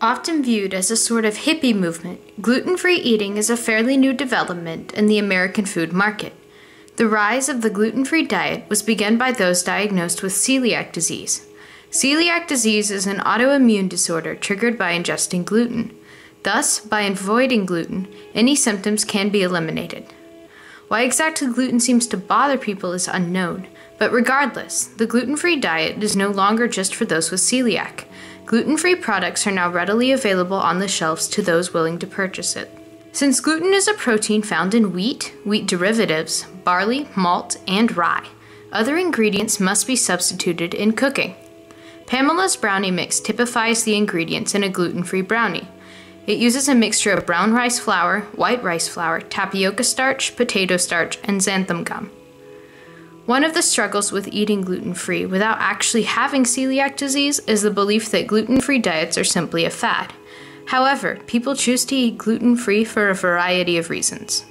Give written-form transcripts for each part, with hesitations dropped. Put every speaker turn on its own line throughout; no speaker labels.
Often viewed as a sort of hippie movement, gluten-free eating is a fairly new development in the American food market. The rise of the gluten-free diet was begun by those diagnosed with celiac disease. Celiac disease is an autoimmune disorder triggered by ingesting gluten. Thus, by avoiding gluten, any symptoms can be eliminated. Why exactly gluten seems to bother people is unknown, but regardless, the gluten-free diet is no longer just for those with celiac. Gluten-free products are now readily available on the shelves to those willing to purchase it. Since gluten is a protein found in wheat, wheat derivatives, barley, malt, and rye, other ingredients must be substituted in cooking. Pamela's brownie mix typifies the ingredients in a gluten-free brownie. It uses a mixture of brown rice flour, white rice flour, tapioca starch, potato starch, and xanthan gum. One of the struggles with eating gluten-free without actually having celiac disease is the belief that gluten-free diets are simply a fad. However, people choose to eat gluten-free for a variety of reasons.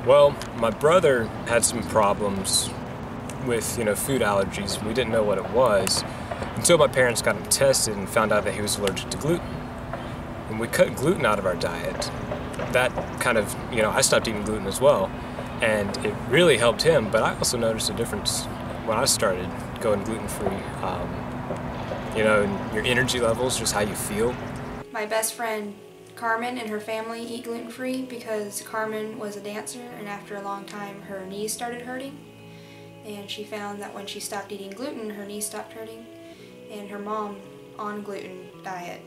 Well, my brother had some problems with, food allergies. We didn't know what it was until my parents got him tested and found out that he was allergic to gluten. When we cut gluten out of our diet, that kind of, I stopped eating gluten as well. And it really helped him, but I also noticed a difference when I started going gluten-free. And your energy levels, just how you feel.
My best friend Carmen and her family eat gluten-free because Carmen was a dancer, and after a long time her knees started hurting. And she found that when she stopped eating gluten, her knees stopped hurting. And her mom, on gluten diet,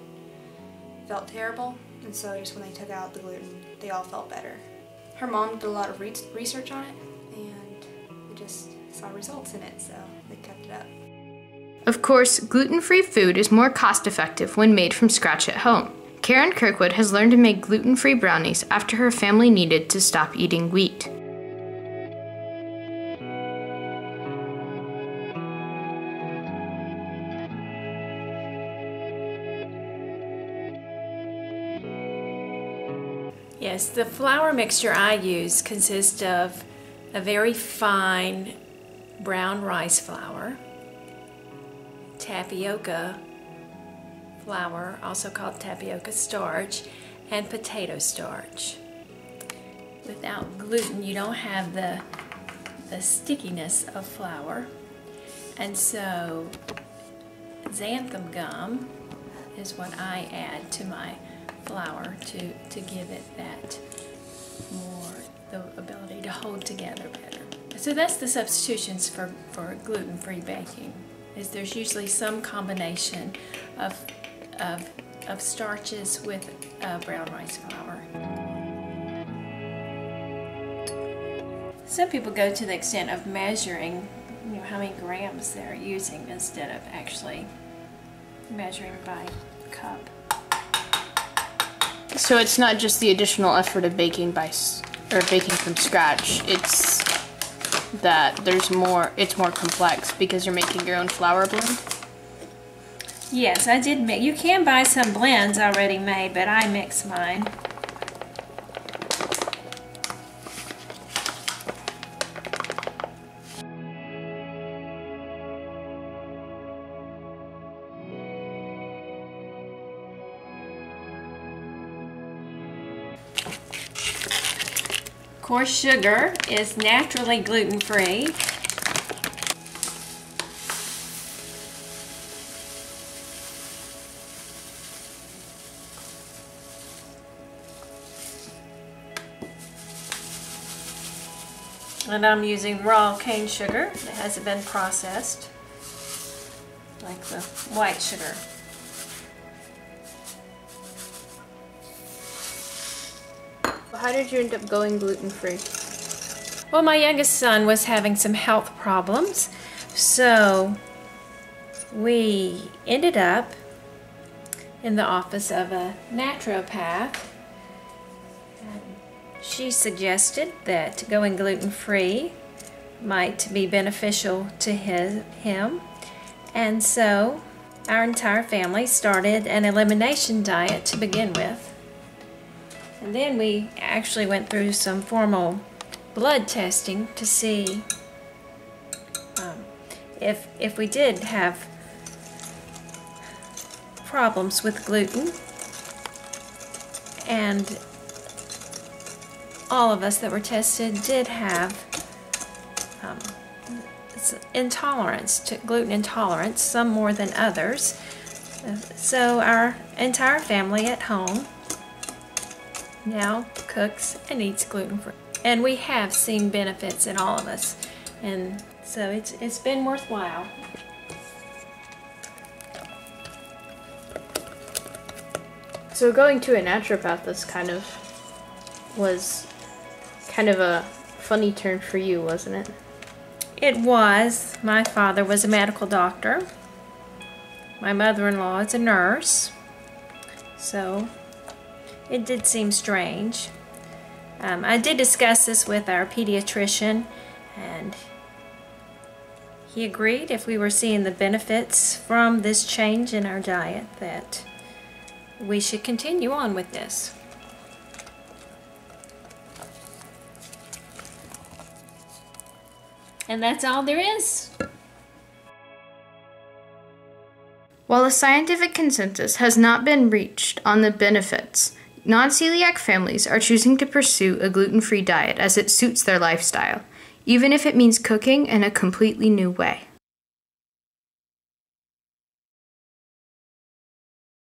felt terrible, and so just when they took out the gluten, they all felt better. Her mom did a lot of research on it, and we just saw results in it, so they kept it up.
Of course, gluten-free food is more cost-effective when made from scratch at home. Karen Kirkwood has learned to make gluten-free brownies after her family needed to stop eating wheat.
Yes, the flour mixture I use consists of a very fine brown rice flour, tapioca flour, also called tapioca starch, and potato starch. Without gluten, you don't have the stickiness of flour, and so xanthan gum is what I add to my flour to give it that the ability to hold together better. So that's the substitutions for gluten-free baking. There's usually some combination of starches with brown rice flour. Some people go to the extent of measuring how many grams they're using instead of actually measuring by cup.
So it's not just the additional effort of baking from scratch, it's that it's more complex because you're making your own flour blend?
Yes, I did make. You can buy some blends already made, but I mix mine. Of course, sugar is naturally gluten-free. And I'm using raw cane sugar that hasn't been processed, like the white sugar.
How did you end up going gluten-free?
Well, my youngest son was having some health problems, so we ended up in the office of a naturopath. And she suggested that going gluten-free might be beneficial to him, and so our entire family started an elimination diet to begin with. And then we actually went through some formal blood testing to see if we did have problems with gluten, and all of us that were tested did have gluten intolerance, some more than others. So our entire family at home now cooks and eats gluten-free. And we have seen benefits in all of us. And so it's been worthwhile.
So going to a naturopath was kind of a funny turn for you, wasn't it?
It was. My father was a medical doctor. My mother-in-law is a nurse. So it did seem strange. I did discuss this with our pediatrician, and he agreed if we were seeing the benefits from this change in our diet that we should continue on with this. And that's all there is.
While a scientific consensus has not been reached on the benefits, non-celiac families are choosing to pursue a gluten-free diet as it suits their lifestyle, even if it means cooking in a completely new way.